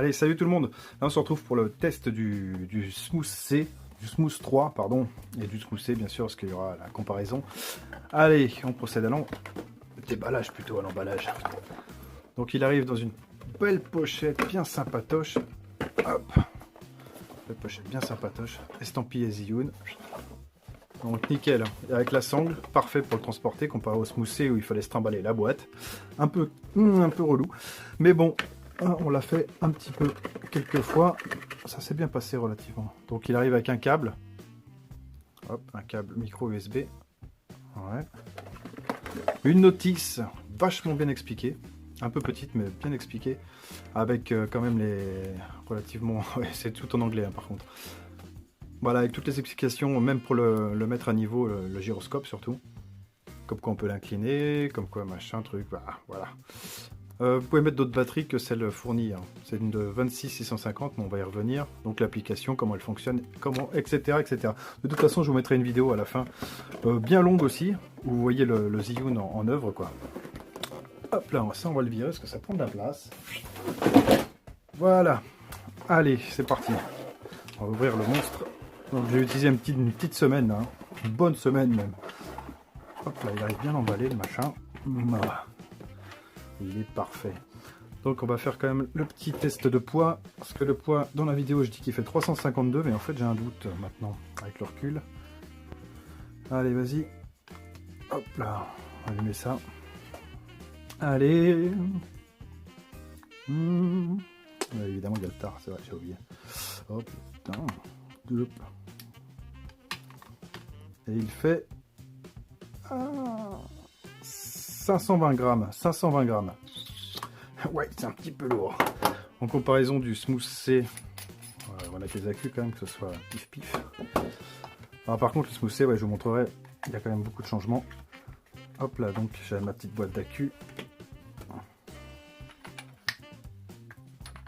Allez, salut tout le monde. Là, on se retrouve pour le test du Smooth C, du Smooth 3, pardon, et du Smooth C, bien sûr, parce qu'il y aura la comparaison. Allez, on procède à déballage plutôt, à l'emballage. Donc, il arrive dans une belle pochette bien sympatoche. Hop, belle pochette bien sympatoche, estampillé Zhiyun. Donc nickel, avec la sangle, parfait pour le transporter, comparé au Smooth C où il fallait se trimballer la boîte. Un peu relou, mais bon, on l'a fait un petit peu quelques fois, ça s'est bien passé relativement. Donc il arrive avec un câble, hop, un câble micro USB, ouais. Une notice vachement bien expliquée, un peu petite mais bien expliquée, avec quand même les relativement, ouais, c'est tout en anglais hein, par contre. Voilà, avec toutes les explications, même pour le mettre à niveau, le gyroscope surtout. Comme quoi on peut l'incliner, comme quoi machin, truc, voilà. Vous pouvez mettre d'autres batteries que celle fournie. Hein. C'est une de 26650, mais on va y revenir. Donc l'application, comment elle fonctionne, comment, etc., etc. De toute façon, je vous mettrai une vidéo à la fin, bien longue aussi, où vous voyez le Zhiyun en œuvre, quoi. Hop là, ça on va le virer, parce que ça prend de la place. Voilà. Allez, c'est parti. On va ouvrir le monstre. Donc j'ai utilisé une petite semaine, hein. Une bonne semaine même. Hop là, il arrive bien emballé le machin. Voilà. Il est parfait. Donc on va faire quand même le petit test de poids. Parce que le poids, dans la vidéo, je dis qu'il fait 352, mais en fait j'ai un doute maintenant, avec le recul. Allez, vas-y. Hop là, on va allumer ça. Allez. Évidemment, il y a le tard, c'est vrai, j'ai oublié. Hop, putain. Hop. Et il fait 520 grammes. 520 grammes. Ouais, c'est un petit peu lourd. En comparaison du Smooth C, on a les accus quand même, que ce soit pif-pif. Alors par contre, le Smooth C, ouais, je vous montrerai, il y a quand même beaucoup de changements. Hop là, donc j'ai ma petite boîte d'accu.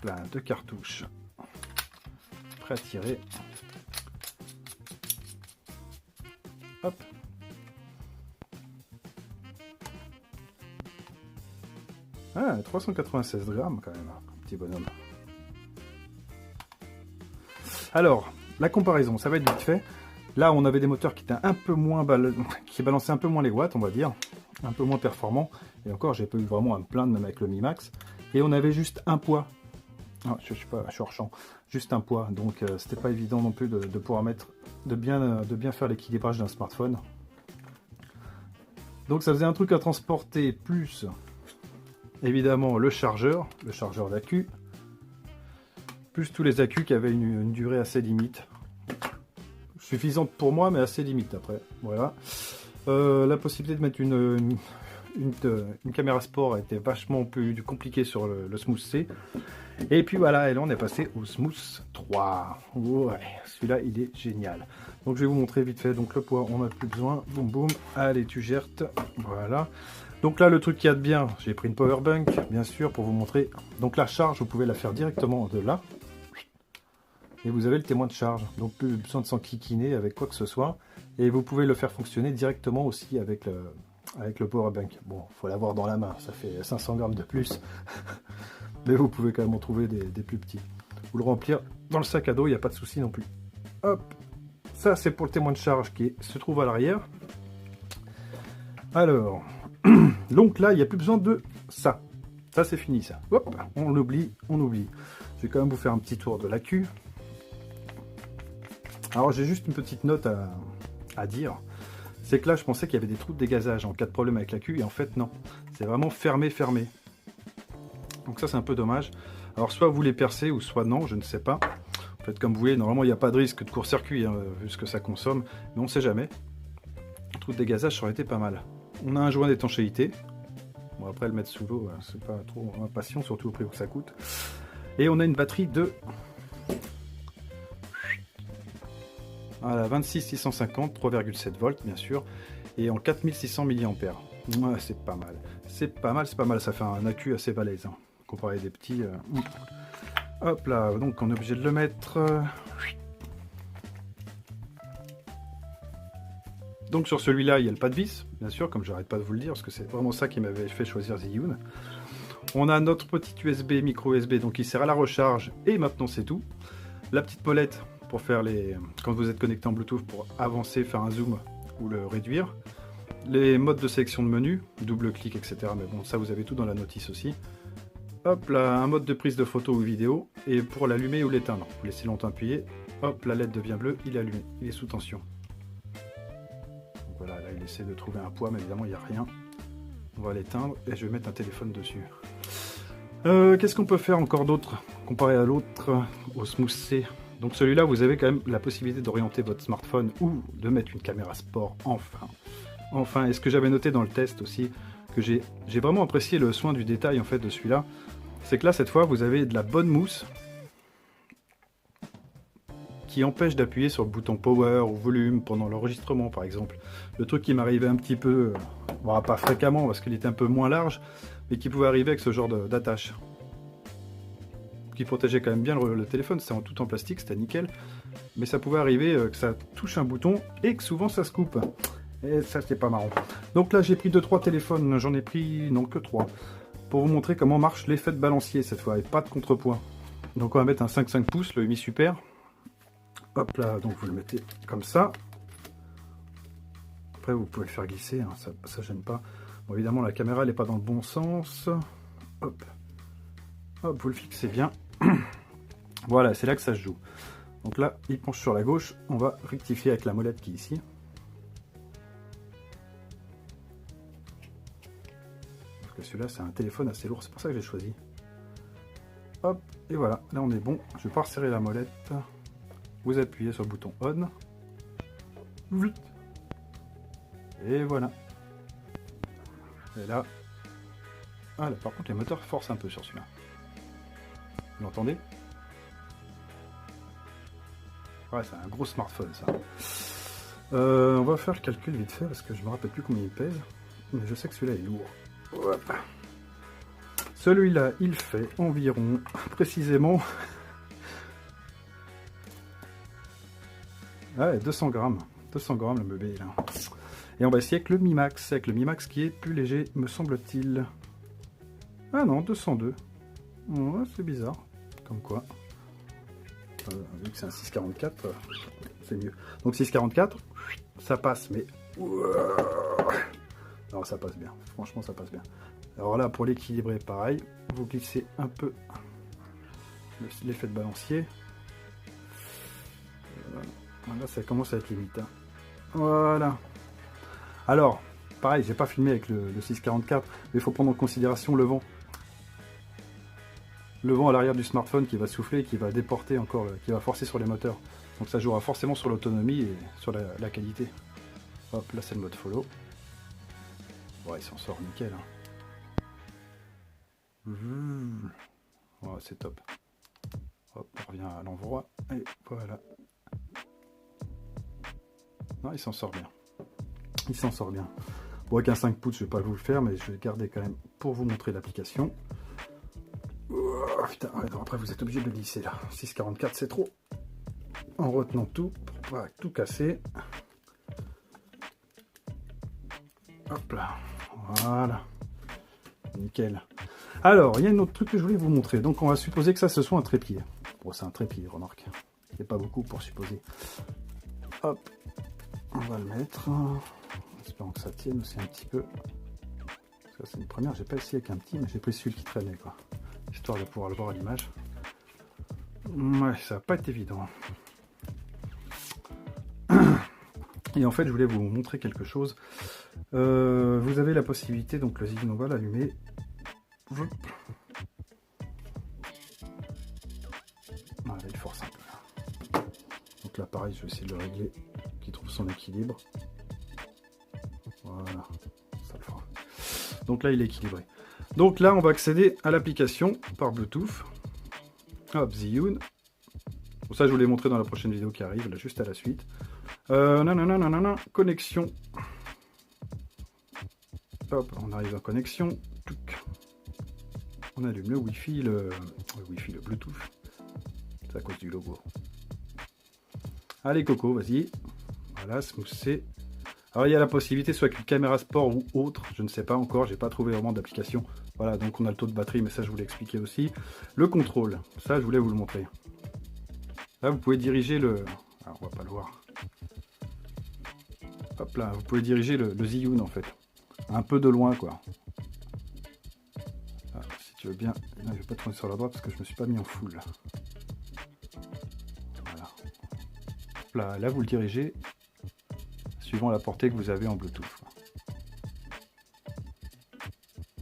Plein de cartouches. Prêt à tirer. Hop. Ah, 396 grammes quand même, petit bonhomme. Alors, la comparaison, ça va être vite fait. Là, on avait des moteurs qui étaient un peu moins qui balançaient un peu moins les watts, on va dire, un peu moins performants. Et encore, j'ai pas eu vraiment à me plaindre même avec le Mi Max. Et on avait juste un poids. Ah, je suis hors champ. Juste un poids, donc c'était pas évident non plus de pouvoir mettre, de bien faire l'équilibrage d'un smartphone. Donc ça faisait un truc à transporter, plus évidemment le chargeur d'accu, plus tous les accus qui avaient une durée assez limite, suffisante pour moi mais assez limite après. Voilà. La possibilité de mettre une caméra sport a été vachement plus compliquée sur le Smooth C. Et puis voilà, et là on est passé au Smooth 3. Ouais, celui-là il est génial. Donc je vais vous montrer vite fait. Donc le poids, on n'a plus besoin. Boum boum. Allez, tu gères. Voilà. Donc là, le truc qu'il y a de bien, j'ai pris une power bank, bien sûr, pour vous montrer. Donc la charge, vous pouvez la faire directement de là. Et vous avez le témoin de charge. Donc plus besoin de s'enquiquiner avec quoi que ce soit. Et vous pouvez le faire fonctionner directement aussi avec le power bank. Bon, il faut l'avoir dans la main, ça fait 500 grammes de plus. Mais vous pouvez quand même en trouver des plus petits. Vous le remplir dans le sac à dos, il n'y a pas de souci non plus. Hop, ça c'est pour le témoin de charge qui se trouve à l'arrière. Alors, donc là, il n'y a plus besoin de ça. Ça c'est fini ça. Hop, on l'oublie, on oublie. Je vais quand même vous faire un petit tour de l'accu. Alors j'ai juste une petite note à dire. C'est que là, je pensais qu'il y avait des trous de dégazage en cas de problème avec l'accu, et en fait non. C'est vraiment fermé. Donc ça c'est un peu dommage. Alors soit vous les percez ou soit non, je ne sais pas. Faites comme vous voulez, normalement il n'y a pas de risque de court-circuit hein, vu ce que ça consomme, mais on ne sait jamais. Un trou de dégazage ça aurait été pas mal. On a un joint d'étanchéité. Bon après le mettre sous l'eau, c'est pas trop ma passion, surtout au prix que ça coûte. Et on a une batterie de voilà, 26650, 3,7 volts bien sûr, et en 4600 mAh. Ouais, c'est pas mal. C'est pas mal, ça fait un accu assez balèze. Hein. Comparé à des petits. Hop là, donc on est obligé de le mettre. Donc sur celui-là, il y a le pas de vis, bien sûr, comme j'arrête pas de vous le dire, parce que c'est vraiment ça qui m'avait fait choisir Zhiyun. On a notre petit USB, micro USB, donc il sert à la recharge, et maintenant c'est tout. La petite molette pour faire quand vous êtes connecté en Bluetooth, pour avancer, faire un zoom ou le réduire. Les modes de sélection de menu, double clic, etc. Mais bon, ça vous avez tout dans la notice aussi. Hop là, un mode de prise de photo ou vidéo, et pour l'allumer ou l'éteindre. Vous laissez longtemps appuyer, hop, la LED devient bleue, il est allumé, il est sous tension. Donc voilà, là il essaie de trouver un poids, mais évidemment il n'y a rien. On va l'éteindre, et je vais mettre un téléphone dessus. Qu'est-ce qu'on peut faire encore d'autre, comparé à l'autre, au Smooth C? Donc celui-là, vous avez quand même la possibilité d'orienter votre smartphone, ou de mettre une caméra sport, enfin, et ce que j'avais noté dans le test aussi, que j'ai vraiment apprécié le soin du détail en fait de celui-là, c'est que là cette fois vous avez de la bonne mousse qui empêche d'appuyer sur le bouton power ou volume pendant l'enregistrement par exemple. Le truc qui m'arrivait un petit peu, bon, pas fréquemment parce qu'il était un peu moins large, mais qui pouvait arriver avec ce genre d'attache. Qui protégeait quand même bien le téléphone, c'était tout en plastique, c'était nickel, mais ça pouvait arriver que ça touche un bouton et que souvent ça se coupe. Et ça c'est pas marrant. Donc là j'ai pris 2-3 téléphones, j'en ai pris non que 3, pour vous montrer comment marche l'effet de balancier cette fois, et pas de contrepoids. Donc on va mettre un 5,5 pouces, le Mi Super. Hop là, donc vous le mettez comme ça. Après vous pouvez le faire glisser, hein, ça gêne pas. Bon, évidemment la caméra elle n'est pas dans le bon sens. Hop, hop, vous le fixez bien. Voilà, c'est là que ça se joue. Donc là il penche sur la gauche, on va rectifier avec la molette qui est ici. Celui-là c'est un téléphone assez lourd, c'est pour ça que j'ai choisi. Hop, et voilà, là on est bon. Je vais pas resserrer la molette. Vous appuyez sur le bouton on. Et voilà. Et là, ah là par contre les moteurs forcent un peu sur celui-là. Vous l'entendez? Ouais, c'est un gros smartphone ça. On va faire le calcul vite fait parce que je me rappelle plus combien il pèse, mais je sais que celui-là est lourd. Hop. Celui-là, il fait environ, précisément, ouais, 200 grammes. 200 grammes le bébé là. Et on va essayer avec le Mi Max, qui est plus léger, me semble-t-il. Ah non, 202. Ouais, c'est bizarre. Comme quoi. Vu que c'est un 644, c'est mieux. Donc 644, ça passe, mais... Non, ça passe bien. Franchement, ça passe bien. Alors là, pour l'équilibrer, pareil. Vous glissez un peu l'effet de balancier. Là, ça commence à être limite. Hein. Voilà. Alors, pareil, j'ai pas filmé avec le 644, mais il faut prendre en considération le vent. Le vent à l'arrière du smartphone qui va souffler, qui va déporter encore, qui va forcer sur les moteurs. Donc ça jouera forcément sur l'autonomie et sur la qualité. Hop, là c'est le mode follow. Ouais, il s'en sort nickel. Hein. Ouais, c'est top. Hop, on revient à l'envoi. Et voilà. Non, il s'en sort bien. Il s'en sort bien. Bon, avec un 5 pouces, je vais pas vous le faire, mais je vais garder quand même pour vous montrer l'application. Oh, putain, ouais, non, après vous êtes obligé de le glisser là. 6,44 c'est trop. En retenant tout pour pas tout casser. Hop là. Voilà. Nickel. Alors, il y a un autre truc que je voulais vous montrer. Donc on va supposer que ça ce soit un trépied. Bon, c'est un trépied, remarque. Il n'y a pas beaucoup pour supposer. Hop. On va le mettre. Espérons que ça tienne aussi un petit peu. Ça c'est une première, j'ai pas essayé avec un petit, mais j'ai pris celui qui traînait quoi. Histoire de pouvoir le voir à l'image. Ouais, ça va pas être évident. Et en fait, je voulais vous montrer quelque chose. Vous avez la possibilité, donc le zine, on va l'allumer. Voilà, il force un peu. Donc là, pareil, je vais essayer de le régler, qu'il trouve son équilibre. Voilà, ça le fera. Donc là, il est équilibré. Donc là, on va accéder à l'application par Bluetooth. Hop, Zhiyun. Bon, ça, je vous l'ai montré dans la prochaine vidéo qui arrive, là, juste à la suite. Connexion. Hop, on arrive à connexion. On allume le Wi-Fi, le Bluetooth. C'est à cause du logo. Allez, Coco, vas-y. Voilà, Smooth C. Alors il y a la possibilité soit avec une caméra sport ou autre, je ne sais pas encore, j'ai pas trouvé vraiment d'application. Voilà, donc on a le taux de batterie, mais ça je vous l'ai expliqué aussi. Le contrôle, ça je voulais vous le montrer. Là vous pouvez diriger le... Alors on va pas le voir. Hop là, vous pouvez diriger le Zhiyun en fait. Un peu de loin quoi. Ah, si tu veux bien, là, je vais pas tourner sur la droite parce que je me suis pas mis en full. Voilà. Là vous le dirigez suivant la portée que vous avez en Bluetooth.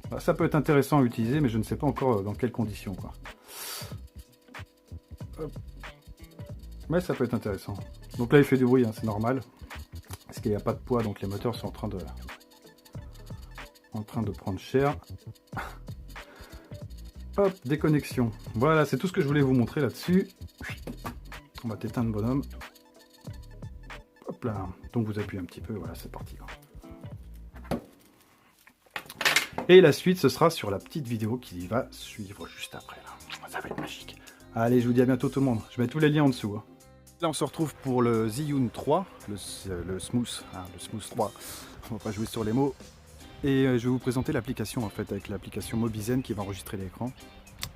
Bah, ça peut être intéressant à utiliser, mais je ne sais pas encore dans quelles conditions. Quoi. Mais ça peut être intéressant. Donc là, il fait du bruit, hein, c'est normal. Parce qu'il n'y a pas de poids, donc les moteurs sont en train de prendre cher. Hop, déconnexion. Voilà, c'est tout ce que je voulais vous montrer là-dessus. On va t'éteindre, bonhomme. Hop là, donc vous appuyez un petit peu, voilà, c'est parti. Et la suite, ce sera sur la petite vidéo qui va suivre juste après. Là. Ça va être magique. Allez, je vous dis à bientôt tout le monde. Je mets tous les liens en dessous. Hein. Là, on se retrouve pour le Zhiyun 3, le Smooth, hein, le Smooth 3. On va pas jouer sur les mots. Et je vais vous présenter l'application, en fait, avec l'application Mobizen qui va enregistrer l'écran.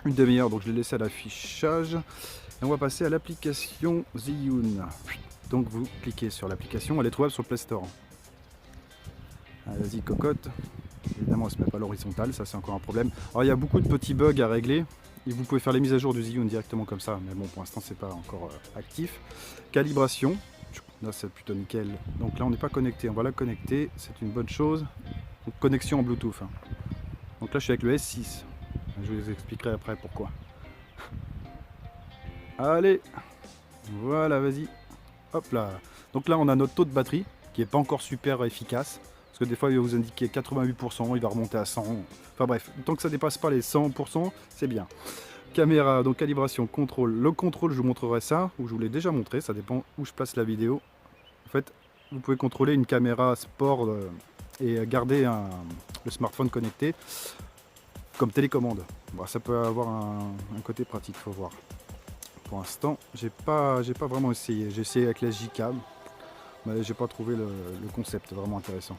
Une demi-heure, donc je l'ai laissé à l'affichage. Et on va passer à l'application Zhiyun. Donc vous cliquez sur l'application, elle est trouvable sur le Play Store. Vas-y cocotte. Évidemment elle ne se met pas à l'horizontale, ça c'est encore un problème. Alors il y a beaucoup de petits bugs à régler. Et vous pouvez faire les mises à jour du Zhiyun directement comme ça, mais bon pour l'instant c'est pas encore actif. Calibration, là c'est plutôt nickel. Donc là on n'est pas connecté, on va la connecter, c'est une bonne chose. Donc connexion en Bluetooth. Hein. Donc là je suis avec le S6. Je vous expliquerai après pourquoi. Allez, voilà, vas-y. Hop là. Donc là on a notre taux de batterie qui n'est pas encore super efficace. Parce que des fois il va vous indiquer 88%, il va remonter à 100. Enfin bref, tant que ça ne dépasse pas les 100%, c'est bien. Caméra, donc calibration, contrôle. Le contrôle, je vous montrerai ça, ou je vous l'ai déjà montré, ça dépend où je place la vidéo. En fait, vous pouvez contrôler une caméra sport et garder le smartphone connecté comme télécommande. Bon, ça peut avoir un côté pratique, faut voir. Pour l'instant, j'ai pas vraiment essayé. J'ai essayé avec la J-Cam, mais j'ai pas trouvé le concept vraiment intéressant.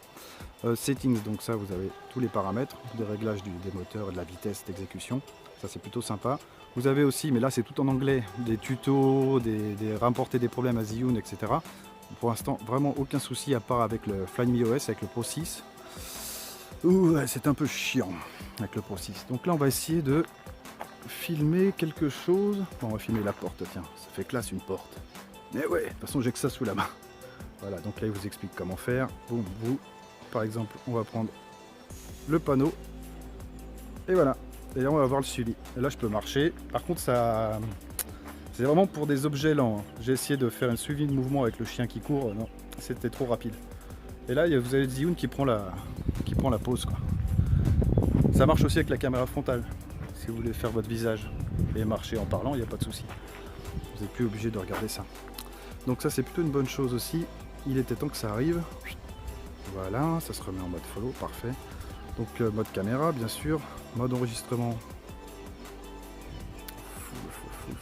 Settings, donc ça vous avez tous les paramètres, des réglages des moteurs et de la vitesse d'exécution. Ça c'est plutôt sympa. Vous avez aussi, mais là c'est tout en anglais, des tutos, rapporter des problèmes à Zhiyun, etc. Pour l'instant, vraiment aucun souci à part avec le Flyme OS, avec le Pro 6. Ouh, c'est un peu chiant avec le Pro 6. Donc là on va essayer de filmer quelque chose. Bon, on va filmer la porte, tiens, ça fait classe une porte. Mais ouais, de toute façon j'ai que ça sous la main. Voilà, donc là il vous explique comment faire. Boum, vous, par exemple, on va prendre le panneau. Et voilà. Et là on va voir le suivi. Et là je peux marcher. Par contre ça, c'est vraiment pour des objets lents. Hein. J'ai essayé de faire un suivi de mouvement avec le chien qui court. Non, c'était trop rapide. Et là vous avez le Zhiyun qui prend la pause, quoi. Ça marche aussi avec la caméra frontale. Si vous voulez faire votre visage et marcher en parlant, il n'y a pas de souci. Vous n'êtes plus obligé de regarder ça. Donc ça c'est plutôt une bonne chose aussi. Il était temps que ça arrive. Voilà, ça se remet en mode follow, parfait. Donc mode caméra bien sûr, mode enregistrement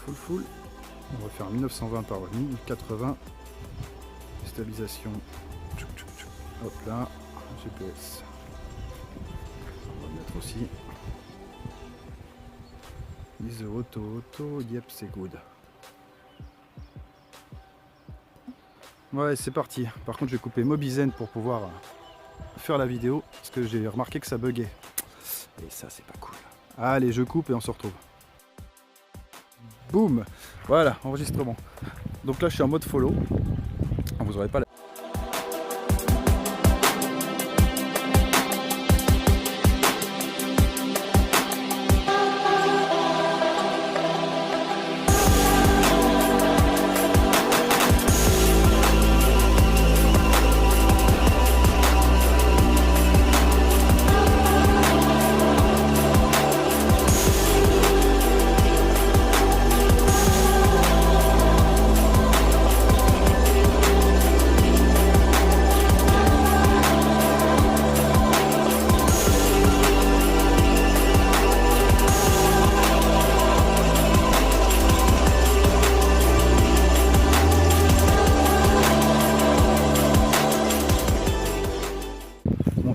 full. On va faire 1920 par 1080. Stabilisation. Hop là, GPS. On va mettre aussi. ISO auto, yep c'est good. Ouais c'est parti. Par contre je vais couper Mobizen pour pouvoir faire la vidéo parce que j'ai remarqué que ça buguait. Et ça c'est pas cool. Allez je coupe et on se retrouve. Boum. Voilà, enregistrement. Donc là je suis en mode follow. Vous aurez pas la...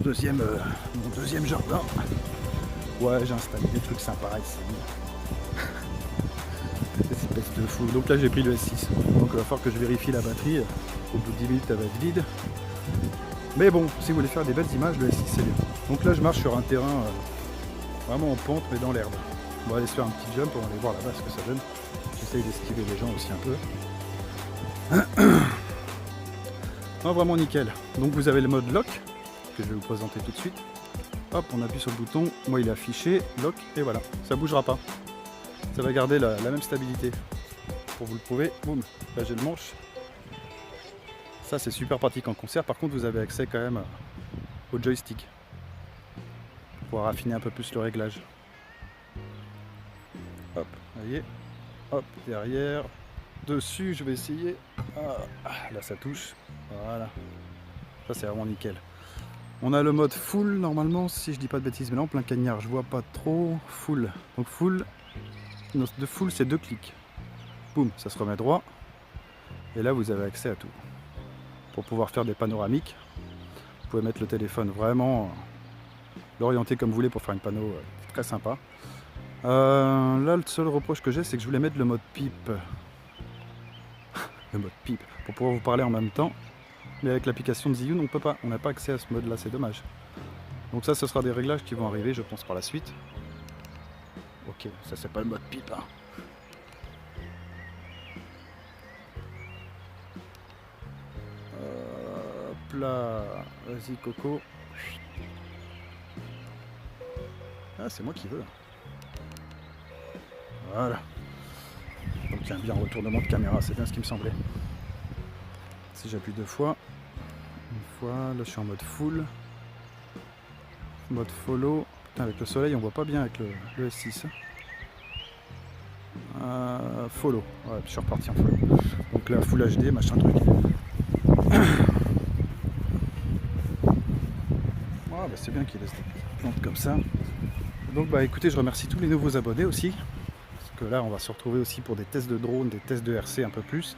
deuxième jardin. Ouais, j'ai installé des trucs sympas ici. Espèce de fou. Donc là j'ai pris le S6. Donc il va falloir que je vérifie la batterie. Au bout de 10 minutes elle va être vide. Mais bon, si vous voulez faire des belles images, le S6 c'est bien. Donc là je marche sur un terrain vraiment en pente mais dans l'herbe. On va aller se faire un petit jump, on va aller voir là-bas ce que ça donne. J'essaye d'esquiver les gens aussi un peu. Non, vraiment nickel. Donc vous avez le mode lock que je vais vous présenter tout de suite. Hop, on appuie sur le bouton, moi il est affiché, lock, et voilà, ça bougera pas. Ça va garder la même stabilité. Pour vous le prouver, boum, là j'ai le manche. Ça c'est super pratique en concert, par contre vous avez accès quand même au joystick. Pour pouvoir affiner un peu plus le réglage. Hop, vous voyez, hop, derrière, dessus, je vais essayer. Ah, là ça touche, voilà. Ça c'est vraiment nickel. On a le mode full normalement, si je dis pas de bêtises, mais là en plein cagnard, je vois pas trop. Full. Donc full, de full c'est 2 clics. Boum, ça se remet droit. Et là vous avez accès à tout. Pour pouvoir faire des panoramiques, vous pouvez mettre le téléphone vraiment, l'orienter comme vous voulez pour faire une panneau très sympa. Là le seul reproche que j'ai c'est que je voulais mettre le mode pipe. Le mode pipe, pour pouvoir vous parler en même temps. Mais avec l'application de Zhiyun, on peut pas, on n'a pas accès à ce mode là, c'est dommage. Donc ça, ce sera des réglages qui vont arriver, je pense, par la suite. Ok, ça c'est pas le mode pipe. Hein. Hop là, vas-y Coco. Ah, c'est moi qui veux. Voilà. Donc il y a bien retournement de caméra, c'est bien ce qui me semblait. Si j'appuie 2 fois, une fois, là je suis en mode full, mode follow. Putain, avec le soleil on voit pas bien avec le S6. Follow, ouais, je suis reparti en follow. Donc là full HD, machin truc. Ouais, bah c'est bien qu'il laisse des plantes comme ça. Donc bah écoutez, je remercie tous les nouveaux abonnés aussi. Parce que là on va se retrouver aussi pour des tests de drone, des tests de RC un peu plus.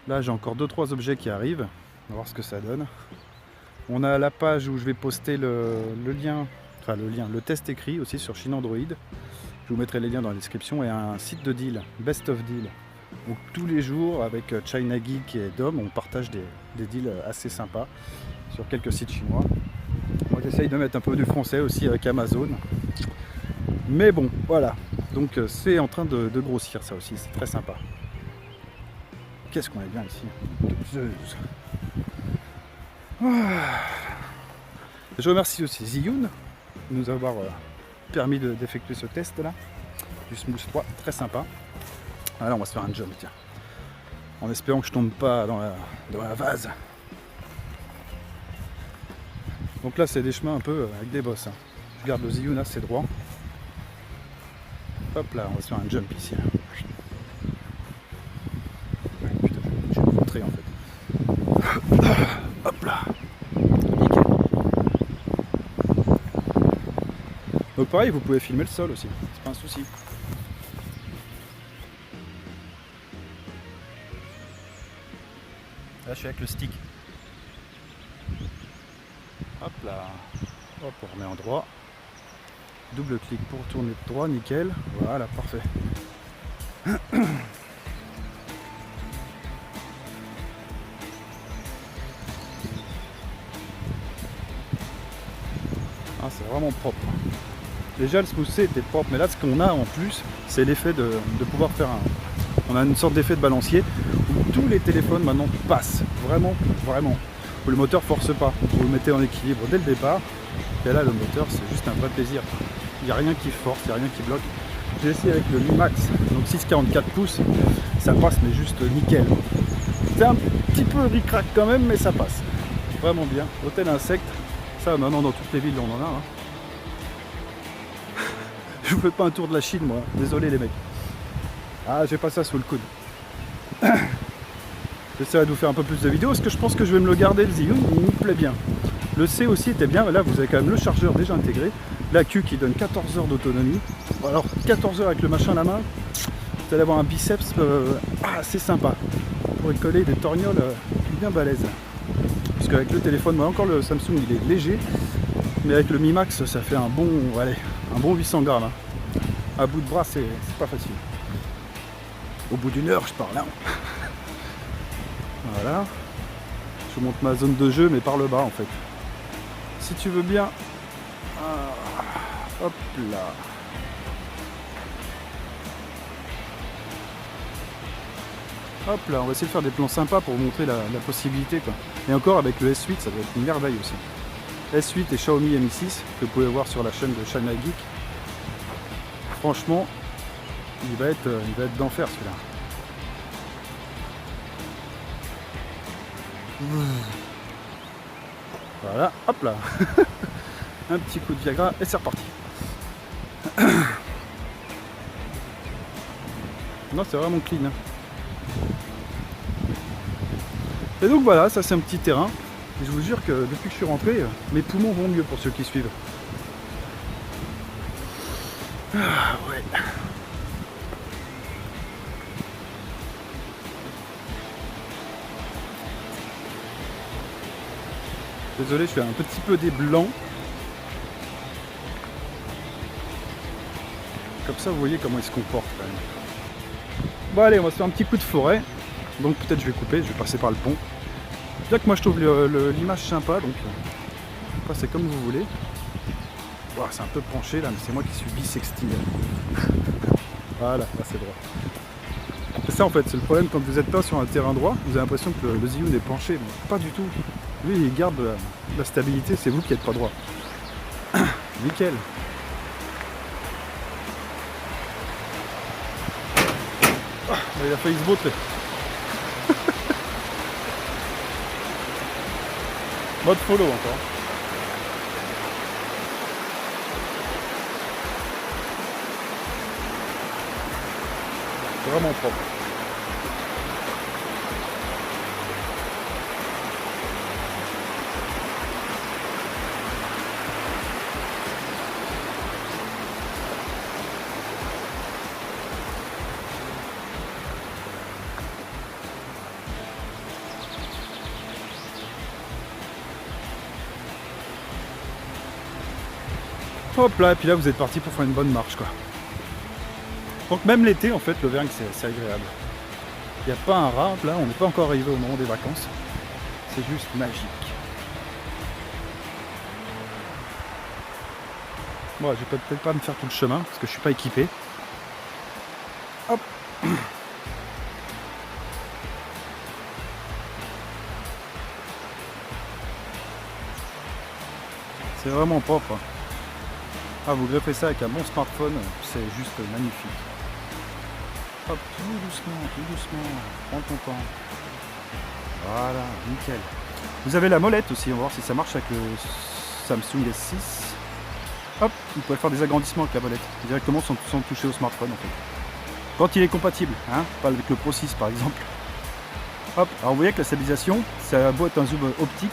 Là j'ai encore 2-3 objets qui arrivent, on va voir ce que ça donne. On a la page où je vais poster le lien, le test écrit aussi sur Chine Android. Je vous mettrai les liens dans la description et un site de deal, Best of Deal. Donc tous les jours avec China Geek et Dom, on partage des deals assez sympas sur quelques sites chinois. Moi j'essaye de mettre un peu du français aussi avec Amazon. Mais bon, voilà. Donc c'est en train de grossir ça aussi, c'est très sympa. Qu'est-ce qu'on est bien ici. Je remercie aussi Zhiyun de nous avoir permis d'effectuer ce test là du Smooth 3, très sympa. Alors on va se faire un jump, tiens, en espérant que je tombe pas dans la vase. Donc là c'est des chemins un peu avec des bosses. Hein. Je garde le Zhiyun assez droit. Hop là, on va se faire un jump ici. En fait. Hop là. Nickel. Donc pareil, vous pouvez filmer le sol aussi, c'est pas un souci. Là je suis avec le stick. Hop là. Hop, on remet en droit. Double clic pour tourner de droit, nickel. Voilà, parfait. Ah, c'est vraiment propre. Déjà le Smooth C était propre, mais là ce qu'on a en plus, c'est l'effet de pouvoir faire on a une sorte d'effet de balancier où tous les téléphones maintenant passent. Vraiment, vraiment. Où le moteur force pas. Vous le mettez en équilibre dès le départ. Et là le moteur c'est juste un vrai plaisir. Il n'y a rien qui force, il n'y a rien qui bloque. J'ai essayé avec le Mi Max, donc 6,44 pouces, ça passe mais juste nickel. C'est un petit peu ric-rac quand même, mais ça passe. Vraiment bien. Hôtel insecte, ça maintenant dans toutes les villes on en a. Hein. Je vous fais pas un tour de la Chine moi, désolé les mecs. Ah, j'ai pas ça sous le coude. J'essaierai de vous faire un peu plus de vidéos parce que je pense que je vais me le garder le Zhiyun, il me plaît bien. Le C aussi était bien, là vous avez quand même le chargeur déjà intégré, la Q qui donne 14 heures d'autonomie. Alors 14 heures avec le machin à la main, vous allez avoir un biceps assez sympa. Vous pourrez coller des torgnoles bien balèzes. Parce qu'avec le téléphone, moi encore le Samsung il est léger, Mais avec le Mi Max, ça fait un bon 800 grammes. Hein. À bout de bras, c'est pas facile. Au bout d'une heure, je parle. Hein. Voilà. Je vous montre ma zone de jeu, mais par le bas en fait. Si tu veux bien. Hop là. Hop là, on va essayer de faire des plans sympas pour vous montrer la possibilité quoi. Et encore avec le S8, ça doit être une merveille aussi. S8 et Xiaomi Mi 6 que vous pouvez voir sur la chaîne de Shanghai Geek. Franchement, il va être d'enfer celui-là. Voilà, hop là. Un petit coup de Viagra et c'est reparti. Non, c'est vraiment clean. Hein. Et donc voilà, ça c'est un petit terrain. Et je vous jure que depuis que je suis rentré, mes poumons vont mieux pour ceux qui suivent. Ah ouais. Désolé, je fais un petit peu des blancs. Comme ça, vous voyez comment il se comporte quand même. Bon allez, on va se faire un petit coup de forêt. Donc peut-être je vais couper, je vais passer par le pont. Bien que moi je trouve l'image sympa, donc c'est comme vous voulez. Wow, c'est un peu penché là, mais c'est moi qui suis bisextile. Voilà, là c'est droit. C'est ça en fait, c'est le problème quand vous n'êtes pas sur un terrain droit, vous avez l'impression que le Zhiyun est penché, mais pas du tout. Lui il garde la stabilité, c'est vous qui n'êtes pas droit. Nickel. Ah, il a failli se vautrer. Mode follow encore. C'est vraiment propre. Hop là, et puis là vous êtes parti pour faire une bonne marche quoi. Donc même l'été en fait le Vergne c'est agréable. Il n'y a pas un rat, là on n'est pas encore arrivé au moment des vacances. C'est juste magique. Bon, je vais peut-être pas me faire tout le chemin parce que je suis pas équipé. Hop. C'est vraiment propre. Ah, vous greffez ça avec un bon smartphone, c'est juste magnifique. Hop, tout doucement, prends ton temps. Voilà, nickel. Vous avez la molette aussi, on va voir si ça marche avec le Samsung S6. Hop, vous pouvez faire des agrandissements avec la molette, directement sans toucher au smartphone en fait. Quand il est compatible, hein, pas avec le Pro 6 par exemple. Hop, alors vous voyez que la stabilisation, ça a beau être un zoom optique.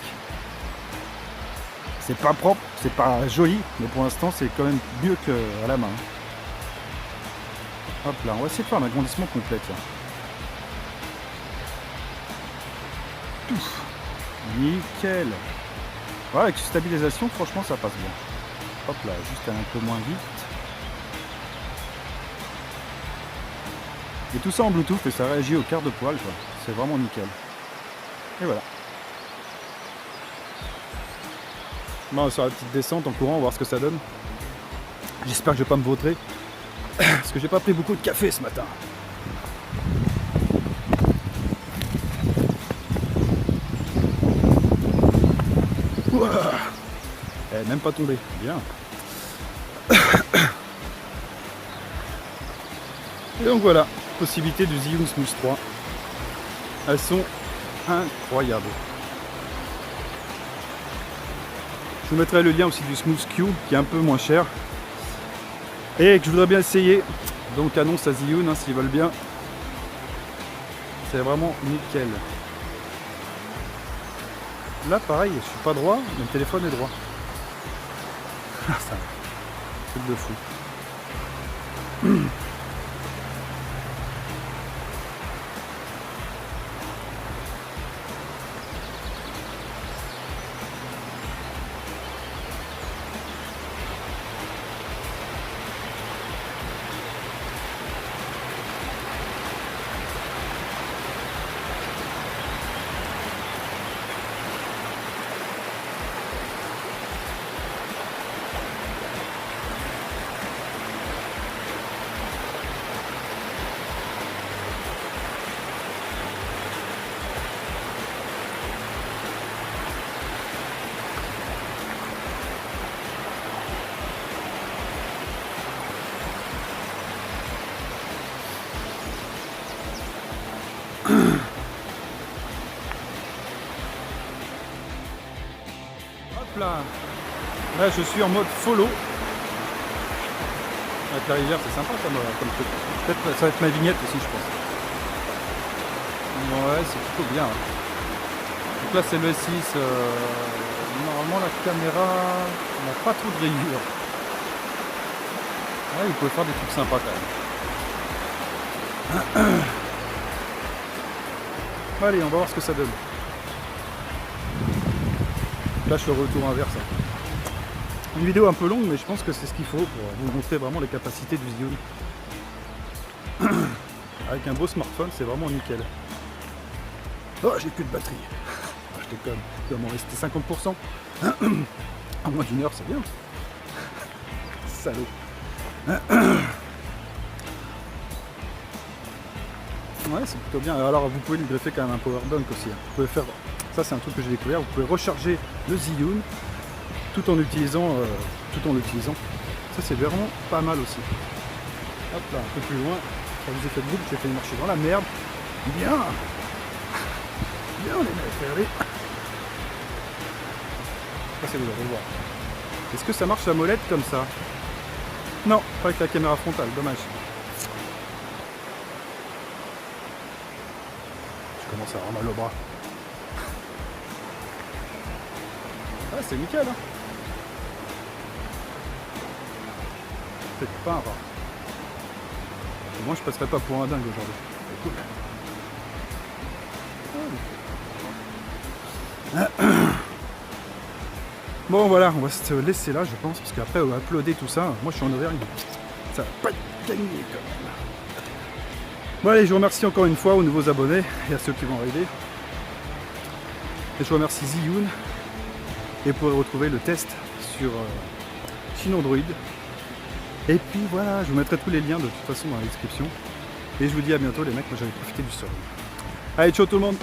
C'est pas propre, c'est pas joli, mais pour l'instant c'est quand même mieux qu'à la main. Hop là, on va essayer de faire un agrandissement complet. Pouf. Nickel. Voilà, avec stabilisation, franchement ça passe bien. Hop là, juste un peu moins vite. Et tout ça en Bluetooth et ça réagit au quart de poil, quoi. C'est vraiment nickel. Et voilà. Bon, sur la petite descente en courant, on va voir ce que ça donne. J'espère que je vais pas me vautrer. Parce que j'ai pas pris beaucoup de café ce matin. Ouah. Elle est même pas tombée. Bien. Et donc voilà, possibilité du Zhiyun Smooth 3. Elles sont incroyables. Je vous mettrai le lien aussi du Smooth Q qui est un peu moins cher et que je voudrais bien essayer. Donc annonce à Zhiyun hein, s'ils veulent bien. C'est vraiment nickel. Là pareil, je suis pas droit, mais le téléphone est droit. C'est un truc de fou. là. Là, je suis en mode follow. Avec la rivière, c'est sympa comme truc. Peut-être ça va être ma vignette aussi, je pense. Ouais, c'est plutôt bien. Donc là, c'est le S6. Normalement, la caméra n'a pas trop de rayures. Ouais, vous pouvez faire des trucs sympas quand même. Allez, on va voir ce que ça donne. Là, je suis au retour inverse. Une vidéo un peu longue, mais je pense que c'est ce qu'il faut pour vous montrer vraiment les capacités du Zhiyun. Avec un beau smartphone, c'est vraiment nickel. Oh, j'ai plus de batterie. Je déconne, il doit m'en rester 50%. À moins d'une heure, c'est bien. Salaud. Ouais, c'est plutôt bien. Alors, vous pouvez lui greffer quand même un powerbank aussi. Vous pouvez faire... Ça, c'est un truc que j'ai découvert. Vous pouvez recharger le Zhiyun tout en l'utilisant. Ça, c'est vraiment pas mal aussi. Hop là, un peu plus loin. Ça vous effet de groupe, j'ai fait marcher dans la merde. Bien. Bien, les mecs, regardez. Ça, c'est vous allez voir. Est-ce que ça marche la molette comme ça? Non, pas avec la caméra frontale, dommage. Je commence à avoir mal au bras. Ah, c'est nickel, hein. Peut-être pas un rat. Au moins, je passerai pas pour un dingue aujourd'hui. C'est cool. Bon, voilà, on va se laisser là, je pense, parce qu'après, on va uploader tout ça. Moi, je suis en Auvergne. Ça va pas être gagné quand même. Bon, allez, je vous remercie encore une fois aux nouveaux abonnés et à ceux qui vont arriver. Et je vous remercie Zhiyun. Et vous pourrez retrouver le test sur Chine Android. Et puis voilà, je vous mettrai tous les liens de toute façon dans la description. Et je vous dis à bientôt les mecs, moi j'avais profité du soleil. Allez, ciao tout le monde!